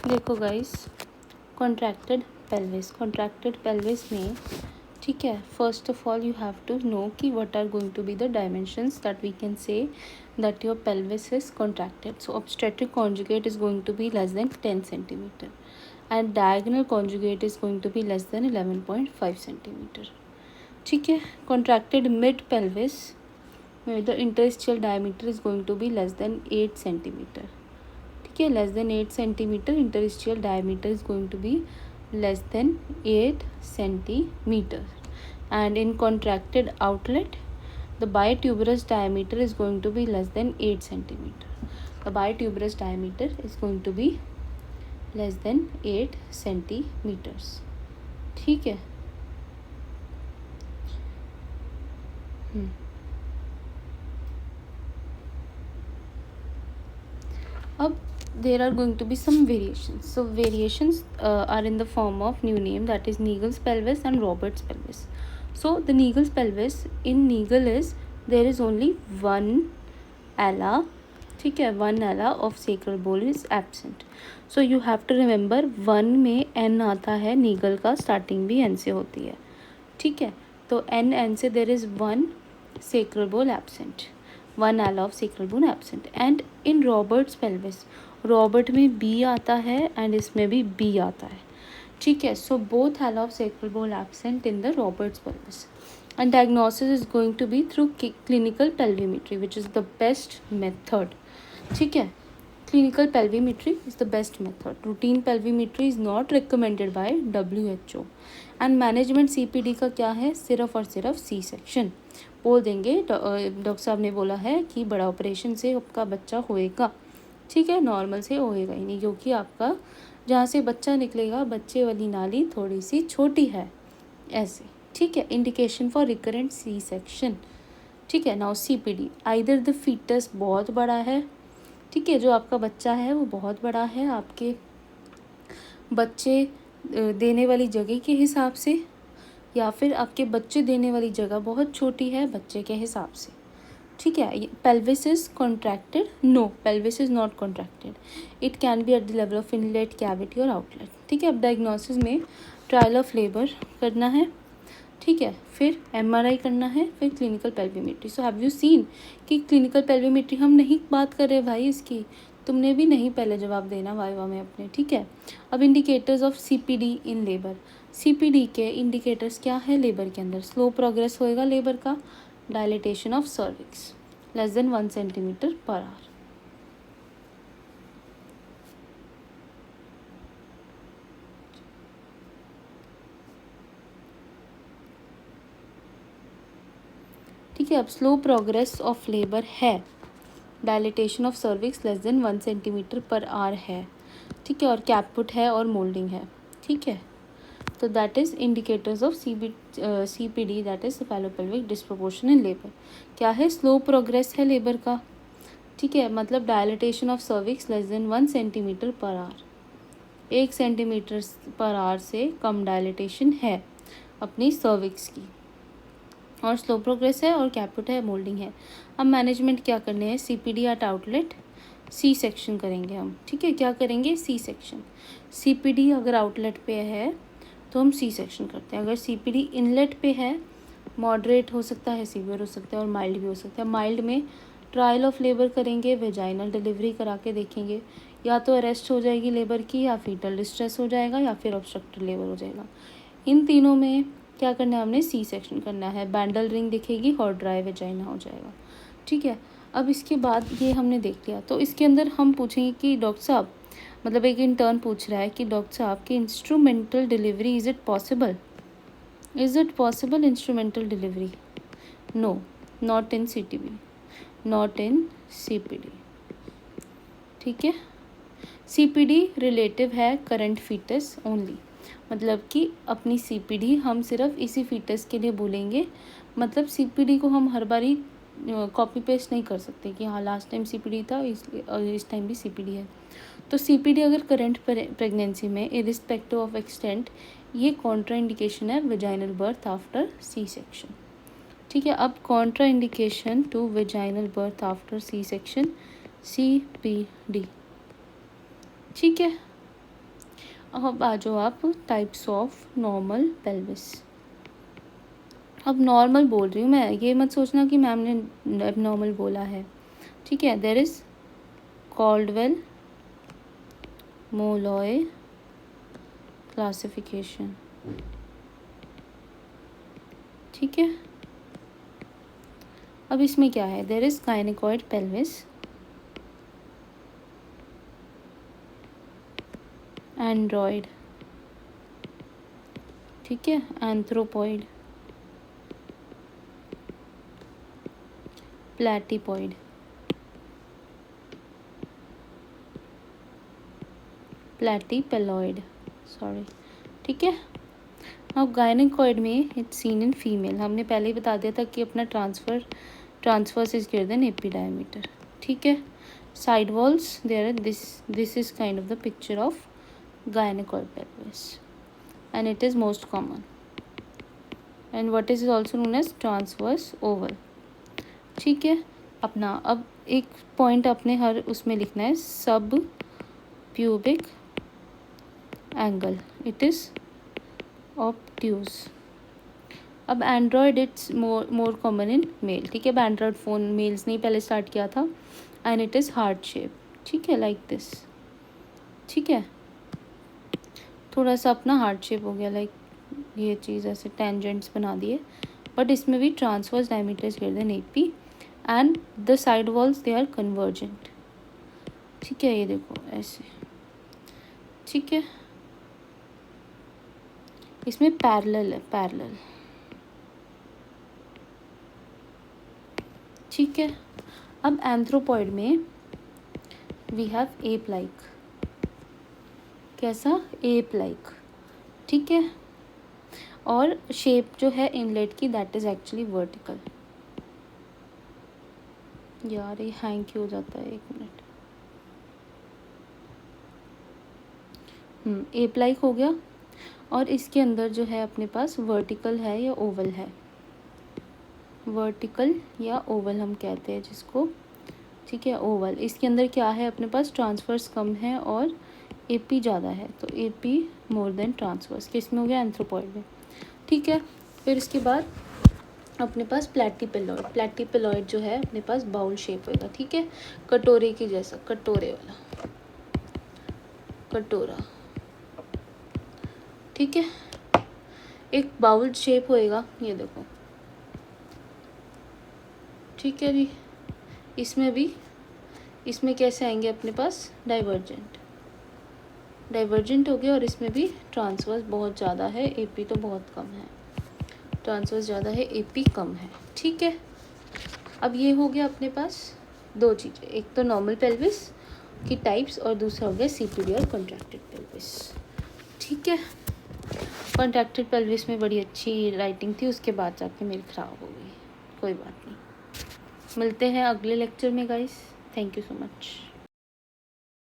देखो guys, contracted pelvis में, ठीक है, first of all you have to know कि what are going to be the dimensions that we can say that your pelvis is contracted. So obstetric conjugate is going to be less than 10 centimeter and diagonal conjugate is going to be less than 11.5 centimeter. ठीक है, contracted mid pelvis में the interstitial diameter is going to be less than 8 centimeter. ठीक है, less than 8 centimeter, interstitial diameter is going to be less than 8 centimeter. And in contracted outlet, the bituberous diameter is going to be less than 8 centimeter. The bituberous diameter is going to be less than 8 centimeters. ठीक है. अब there are going to be some variations. So variations are in the form of new name, that is Naegele's pelvis and Robert's pelvis. So the Naegele's pelvis, in Naegele is there is only one ala, ठीक है, one ala of sacral bone is absent. So you have to remember 1 में n आता है, Naegele का starting भी n से होती है, ठीक है. तो n से there is one sacral bone absent, one ala of sacral bone absent. And in Robert's pelvis, Robert में बी आता है एंड इसमें भी बी आता है, ठीक है. So both ala of sacral bone absent in the Robert's pelvis. And diagnosis is going to be through clinical pelvimetry, which is the best method, ठीक है. Clinical pelvimetry is the best method. Routine pelvimetry is not recommended by WHO. And management CPD का क्या है, सिर्फ और सिर्फ C section. बोल देंगे डॉक्टर साहब ने बोला है कि बड़ा ऑपरेशन से आपका बच्चा होएगा, ठीक है, नॉर्मल से होएगा ही नहीं, क्योंकि आपका जहाँ से बच्चा निकलेगा बच्चे वाली नाली थोड़ी सी छोटी है, ऐसे, ठीक है. Indication for recurrent C section, ठीक है. Now CPD, either the fetus बहुत बड़ा है, ठीक है, जो आपका बच्चा है वो बहुत बड़ा है आपके बच्चे देने वाली जगह के हिसाब से, या फिर आपके बच्चे देने वाली जगह बहुत छोटी है बच्चे के हिसाब से, ठीक है. pelvis is contracted? No, pelvis is not contracted. It can be at the level of inlet, cavity और outlet, ठीक है. अब डायग्नोसिस में ट्रायल ऑफ लेबर करना है, ठीक है, फिर MRI करना है, फिर clinical pelvimetry. So have you seen कि क्लिनिकल पेल्विमेट्री हम नहीं बात कर रहे भाई इसकी, तुमने भी नहीं पहले जवाब देना वाइवा में अपने, ठीक है. अब indicators of CPD in labour, CPD के इंडिकेटर्स क्या है लेबर के अंदर, स्लो प्रोग्रेस होएगा लेबर का, dilatation of cervix less than 1 centimetre per hour. ठीक है. अब स्लो प्रोग्रेस ऑफ लेबर है, dilatation of cervix less than 1 centimetre per hour है, ठीक है, और कैपपुट है और मोल्डिंग है, ठीक है. तो that is indicators of CPD, that is cephalopelvic disproportion in labour. क्या है, स्लो प्रोग्रेस है लेबर का, ठीक है, मतलब dilatation of cervix less than 1 centimetre per hour, 1 centimetre per hour से कम डायलिटेशन है अपनी सर्विक्स की, और स्लो प्रोग्रेस है और कैपपुट है, मोल्डिंग है. अब मैनेजमेंट क्या करने हैं, CPD at outlet C section करेंगे हम, ठीक है. क्या करेंगे, सी सेक्शन. CPD अगर आउटलेट पे है तो हम सी सेक्शन करते हैं. अगर CPD इनलेट पे है, मॉडरेट हो सकता है, सीवियर हो सकता है और माइल्ड भी हो सकता है. माइल्ड में ट्रायल ऑफ लेबर करेंगे, वेजाइनल डिलीवरी करा के देखेंगे, या तो अरेस्ट हो जाएगी लेबर की, या फीटल डिस्ट्रेस हो जाएगा, या फिर ऑब्स्ट्रक्टेड लेबर हो जाएगा. इन तीनों में क्या करना है, हमने सी सेक्शन करना है. बैंडल रिंग दिखेगी और ड्राई वेजाइना हो जाएगा, ठीक है. अब इसके बाद ये हमने देख लिया, तो इसके अंदर हम पूछेंगे कि डॉक्टर साहब, मतलब एक इंटर्न पूछ रहा है कि डॉक्टर साहब की instrumental delivery is it possible, is it possible instrumental delivery. No, not in CTB, not in CPD, ठीक है. CPD रिलेटिव है करंट फीटस ओनली, मतलब कि अपनी CPD हम सिर्फ इसी फीटस के लिए बोलेंगे, मतलब CPD को हम हर बारी कॉपी पेस्ट नहीं कर सकते कि हाँ लास्ट टाइम CPD था इसलिए इस टाइम भी CPD है. तो CPD अगर करंट प्रेगनेंसी में इरिस्पेक्टिव ऑफ एक्सटेंट, ये कॉन्ट्रा इंडिकेशन है vaginal birth after C section, ठीक है. अब contraindication to vaginal birth after C section, CPD, ठीक है. अब आ जाओ आप टाइप्स ऑफ नॉर्मल पेल्विस। अब नॉर्मल बोल रही हूँ मैं, ये मत सोचना कि मैम ने एबनॉर्मल बोला है, ठीक है। There is Caldwell Moloy classification, ठीक है। अब इसमें क्या है, there is gynaecoid pelvis, android, ठीक है, एंथ्रोपॉइड, प्लेटिपॉइड, प्लेटिपेलॉइड, सॉरी, ठीक है। अब गायनेकॉइड में इट्स सीन इन फीमेल, हमने पहले ही बता दिया था कि अपना transverse is greater than AP diameter, ठीक है। Side walls there, this is kind of the picture of gynaecoid pelvis and it is most common, and what is also known as transverse oval, ठीक है। अपना अब एक point अपने हर उसमें लिखना है, सब pubic angle, it is obtuse. अब android it's more common in male, ठीक है। अब एंड्रॉयड फ़ोन मेल्स ने ही पहले स्टार्ट किया था, and it is heart shape, ठीक है, लाइक दिस, ठीक है। थोड़ा सा अपना हार्ट शेप हो गया, लाइक ये चीज़ ऐसे टेंजेंट्स बना दिए, बट इसमें भी transverse diameter is greater than AP and the side walls they are convergent, ठीक है। ये देखो ऐसे, ठीक है। इसमें पैरेलल है, पैरेलल, ठीक है। अब एंथ्रोपॉइड में वी हैव एप लाइक, कैसा, एप लाइक, ठीक है। और शेप जो है इनलेट की दैट इज़ एक्चुअली वर्टिकल। यार ये हैंग क्यों हो जाता है, एक मिनट। एप लाइक हो गया, और इसके अंदर जो है अपने पास वर्टिकल है या ओवल है, वर्टिकल या ओवल हम कहते हैं जिसको, ठीक है, ओवल। इसके अंदर क्या है अपने पास, ट्रांसफर्स कम है और एपी ज़्यादा है, तो एपी मोर देन ट्रांसफर्स, किस में हो गया, एंथ्रोपॉइड में, ठीक है। फिर इसके बाद अपने पास प्लेटिपेलॉइड, प्लेटिपेलॉइड जो है अपने पास बाउल शेप होएगा, ठीक है, कटोरे की जैसा, कटोरे वाला, कटोरा, ठीक है, एक बाउल शेप होएगा, ये देखो, ठीक है जी। इसमें भी, इसमें कैसे आएंगे अपने पास, डाइवर्जेंट, डाइवर्जेंट हो गया, और इसमें भी ट्रांसवर्स बहुत ज़्यादा है, एपी तो बहुत कम है, ट्रांसवर्स ज़्यादा है, एपी कम है, ठीक है। अब ये हो गया अपने पास दो चीज़ें, एक तो नॉर्मल पेल्विस की टाइप्स, और दूसरा हो गया सीपीडी और कॉन्ट्रैक्टेड पेल्विस, ठीक है। कॉन्ट्रैक्टेड पेल्विस में बड़ी अच्छी राइटिंग थी, उसके बाद जाके मेरी ख़राब हो गई, कोई बात नहीं। मिलते हैं अगले लेक्चर में guys, thank you so much.